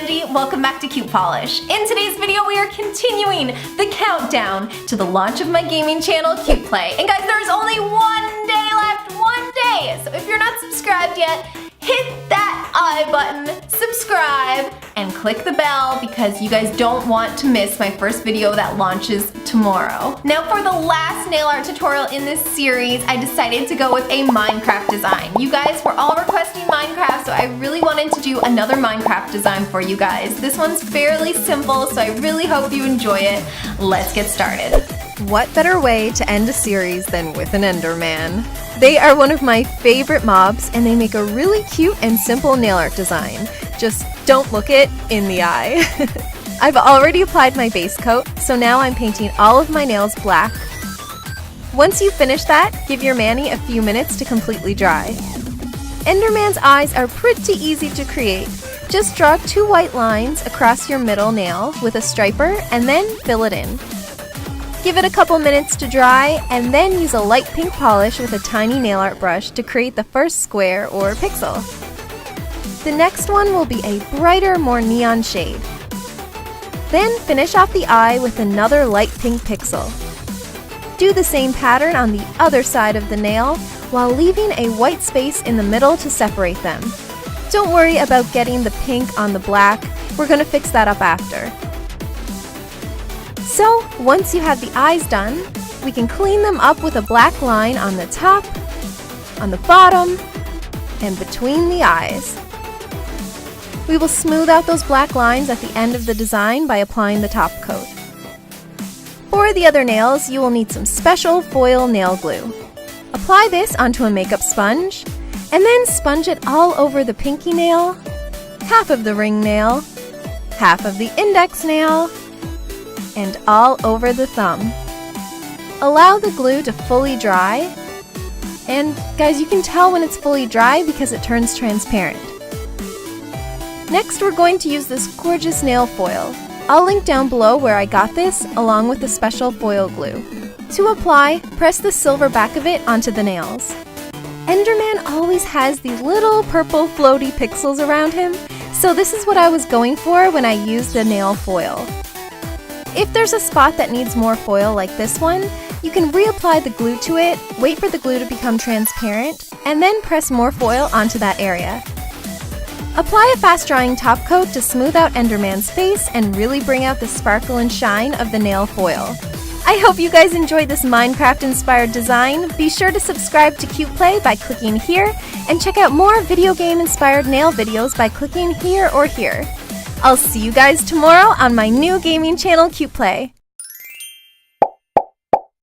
Sandi. Welcome back to CutePolish. In today's video, we are continuing the countdown to the launch of my gaming channel, CutePlay. And guys, there's only one day left, one day! So if you're not subscribed yet, hit that I button, subscribe, and click the bell because you guys don't want to miss my first video that launches tomorrow. Now for the last nail art tutorial in this series, I decided to go with a Minecraft design. You guys were all requesting Minecraft, so I really wanted to do another Minecraft design for you guys. This one's fairly simple, so I really hope you enjoy it. Let's get started. What better way to end a series than with an Enderman? They are one of my favorite mobs, and they make a really cute and simple nail art design. Just don't look it in the eye. I've already applied my base coat, so now I'm painting all of my nails black. Once you finish that, give your mani a few minutes to completely dry. Enderman's eyes are pretty easy to create. Just draw 2 white lines across your middle nail with a striper and then fill it in. Give it a couple minutes to dry, and then use a light pink polish with a tiny nail art brush to create the first square or pixel. The next one will be a brighter, more neon shade. Then finish off the eye with another light pink pixel. Do the same pattern on the other side of the nail, while leaving a white space in the middle to separate them. Don't worry about getting the pink on the black, we're going to fix that up after. So, once you have the eyes done, we can clean them up with a black line on the top, on the bottom, and between the eyes. We will smooth out those black lines at the end of the design by applying the top coat. For the other nails, you will need some special foil nail glue. Apply this onto a makeup sponge, and then sponge it all over the pinky nail, half of the ring nail, half of the index nail, and all over the thumb. Allow the glue to fully dry, and guys, you can tell when it's fully dry because it turns transparent. Next, we're going to use this gorgeous nail foil. I'll link down below where I got this, along with the special foil glue. To apply, press the silver back of it onto the nails. Enderman always has these little purple floaty pixels around him, so this is what I was going for when I used the nail foil. If there's a spot that needs more foil like this one, you can reapply the glue to it, wait for the glue to become transparent, and then press more foil onto that area. Apply a fast-drying top coat to smooth out Enderman's face and really bring out the sparkle and shine of the nail foil. I hope you guys enjoyed this Minecraft-inspired design. Be sure to subscribe to CutePlay by clicking here, and check out more video game-inspired nail videos by clicking here or here. I'll see you guys tomorrow on my new gaming channel, CutePlay.